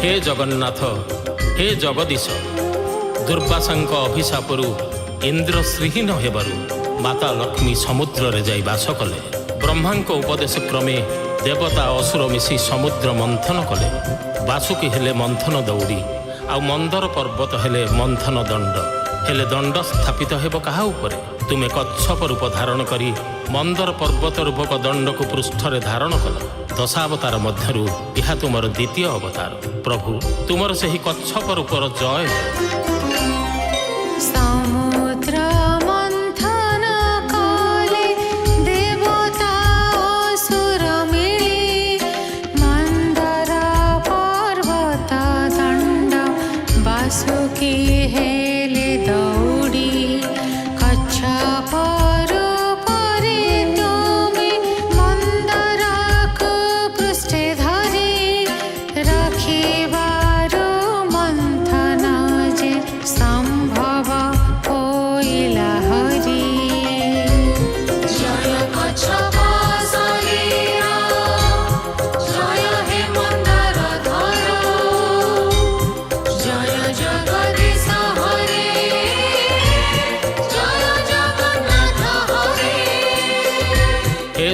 हे जगन्नाथ हे जगदीश दुर्वासांक अभिशापरू इंद्र श्रीहीन हेबारू माता लक्ष्मी समुद्र रे जाई बास कले। ब्रह्मांक उपदेश क्रमे देवता असुर मिसी समुद्र मंथन कले। बासुकी हेले मंथन दौड़ी आउ मंदर पर्वत हेले मंथन दंड हेले दंड स्थापित हेब कहा उपरे। तुमे कच्छप रूप धारण करी मंदर पर्वत रूपक दंड को पृष्ठ रे धारण कल। दशावतार मध्यरु यह तुमर द्वितीय अवतार। प्रभु तुमर से ही कच्छप रूपर जय।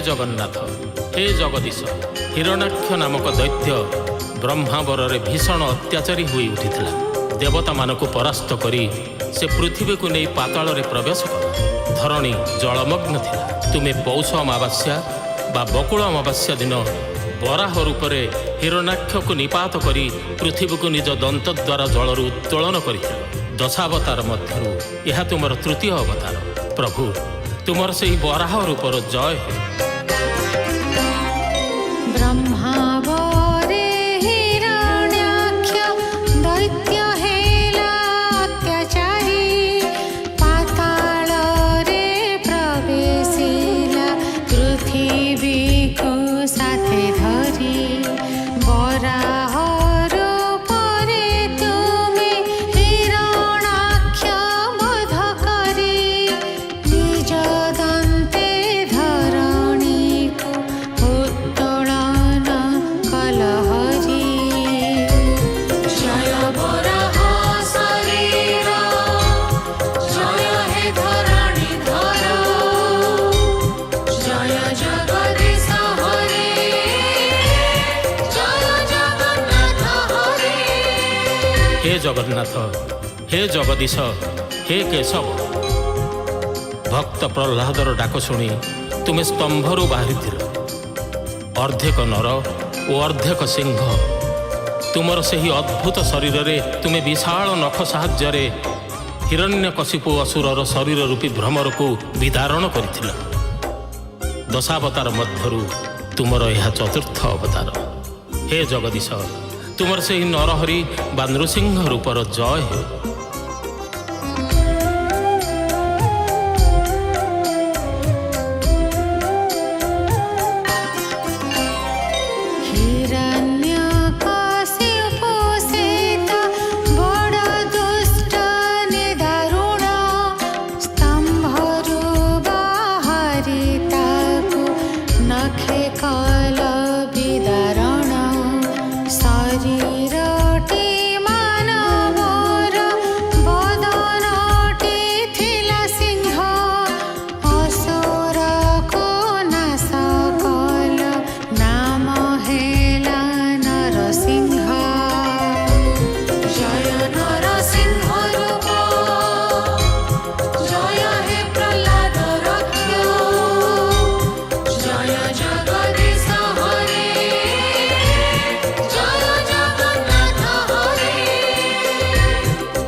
जगन्नाथ हे जगदीश हिरण्याक्ष नामक दैत्य ब्रह्मावर रे भीषण अत्याचारी हुई उठिथिला। देवता मानकु परास्त करी से पृथ्वी को नहीं पाताल रे प्रवेश कला। धरणी जलमग्न थिला। तुमे पौष अमावास्या बा बकुल अमावास्या दिन बराह रूपरे हिरण्याक्ष को निपात करी पृथ्वी को निज दंत द्वारा जलर उत्तोलन करिथिला। दशावतार मध्यरु यह तुमर तृतीय अवतार। प्रभु तुमर से ही बराह रूपर जय। ब्रह्मावरे हिरण्याक्ष दैत्य हेला अत्याचारी पाताल रे प्रवेशिला पृथ्वी को साथे धरी बराह रूपरे तुमे हिरण्याक्ष वध करी निज दन्ते धरणी को हे जगन्नाथ हे जगदीश हे केशव भक्त प्रह्लादर डाक शुणी तुमे स्तंभरू बाहरी अर्धेक नर और अर्धेक सिंह। तुमर से ही अद्भुत शरीर रे तुमे विशाल नख साहाय्य हिरण्यकशिपु असुरर शरीर रूपी भ्रमर को विदारण करथिला। दशावतार मध्यरु तुमर यह चतुर्थ अवतार। हे जगदीश तुमर से ही नरहरि बा नृसिंह रूपर जय।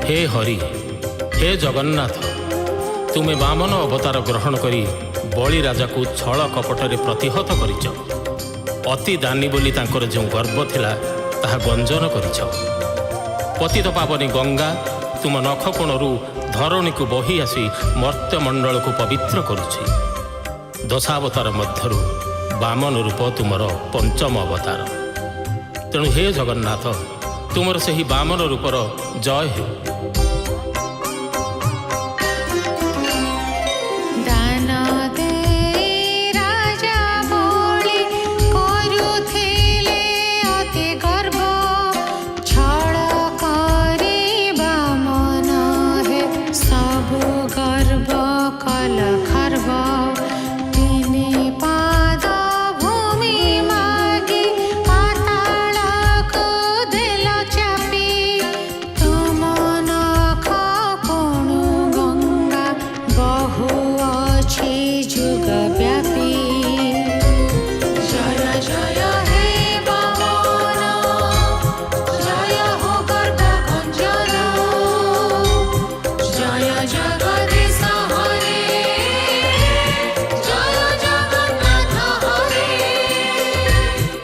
हे हरि हे जगन्नाथ तुमे वामन अवतार ग्रहण करी बलि राजा को छल कपटरे प्रतिहत करिछ। अति दानी बोली तांकर जो गर्व थिला ताहा गंजन करिछ। पतित पावनी गंगा तुम नख कोणरू धरणी को बही आसी मर्त्यमंडल को पवित्र करुछि। दशावतार मध्यरु वामन रूप तुमर पंचम अवतार। तेणु हे जगन्नाथ तुमर से ही वामन रूपर जय हो।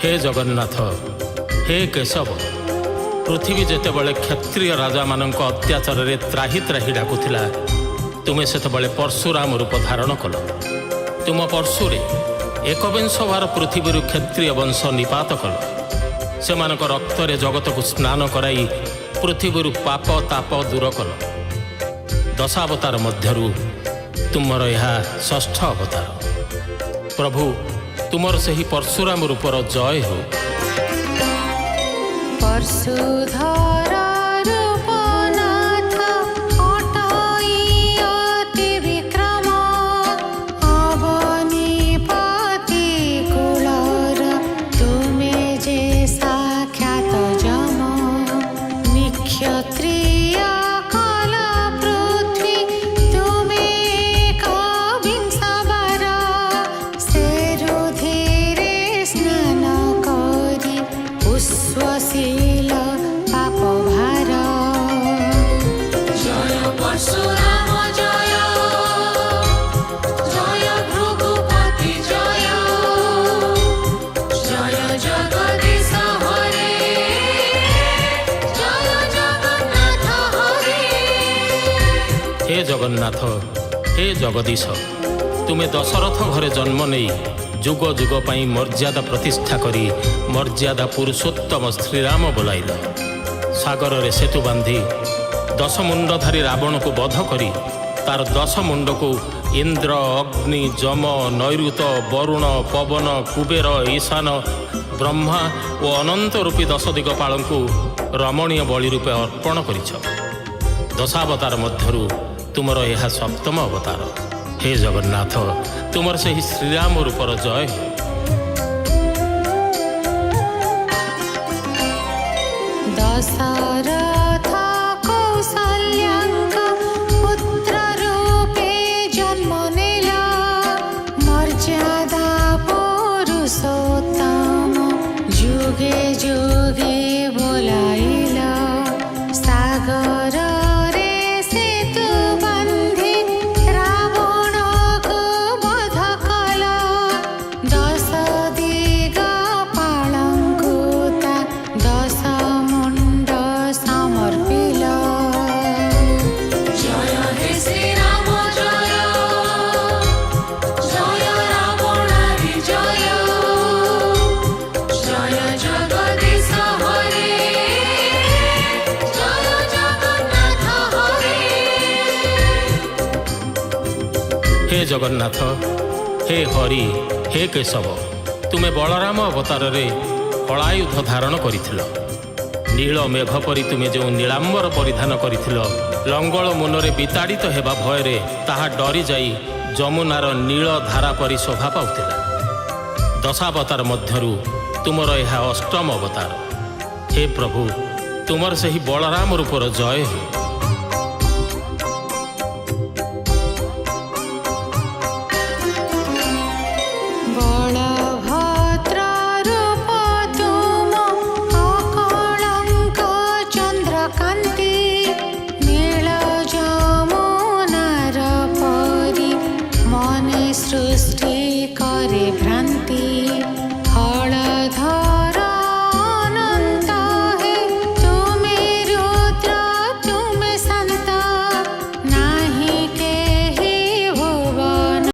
हे जगन्नाथ हे केशव पृथ्वी जेतेबळे क्षत्रिय राजा मानक अत्याचार त्राही त्राही डाकुला तुमे सेतबळे परशुराम रूप धारण कल तुम परशुरे एकविंश भार पृथ्वी क्षत्रिय वंश निपात कल से रक्त जगत को स्नान कराई पृथ्वी पाप ताप दूर कल दशावतार मध्यरु तुमर यह षष्ठ अवतार प्रभु तुमर सही परशुराम रूपर जय हो। परशुधर रूपनाथ अटई अति विक्रम अवनीपति कुलर तुमे जे साक्षात जम निक्षत्रिय कल पृथ्वी तुमे कविंशवर से रुधिरे स्नान करी पुष्पशील पाप भार जय परशुराम जय जय भृगुपति जय जय जगदीश हरे जय जगन्नाथ हरे। हे जगन्नाथ हे जगदीश तुमे दशरथ घरे जन्म नहीं जुग जुग पाई मर्यादा प्रतिष्ठा करी मर्यादा पुरुषोत्तम श्रीराम बोलाइल सागर रे सेतु बांधी दश मुंडधारी रावण को बध करी तार दश मुंड को इंद्र अग्नि जम नैऋत वरुण पवन कुबेर ईशान ब्रह्मा और अनंत रूपी दश दिगपाल को रमणीय बलि रूपे अर्पण करिछ दशावतार मध्यरु तुमर यह सप्तम अवतार हे जगन्नाथ तुमर से ही श्रीराम रूपर जय हो। दशरथ कौसल्याङ्क पुत्र रूपे जन्म नेला मर्यादा पुरुषोत्तम जुगे जुगे बोलाइला सागर रे सेतु बांधी रावण को बध कला दश दिगपालଙ୍କୁ ता दश मुंड समर्पिला जय हे श्री राम जय जय रावणारी जय जय जगदीश हरे जय जगन्नाथ हरे। हे जगन्नाथ हे हरि हे केशव तुमे बलराम अवतार रे हलायुध धारण करिथिल नील मेघ परी तुमे जो नीलांबर परिधान करिथिल लंगल मुनरे विताड़ित हेबा भयरे ताहा डरी जाई जमुनार नील धारा परी शोभा पाउथिला दशावतार मध्यरु तुमर यह अष्टम अवतार हे प्रभु तुमर सही बलराम रूपर जय हो। बलभद्र रूप तुम अकलंक चंद्रकांति नील जमुनार परी मने सृष्टि करे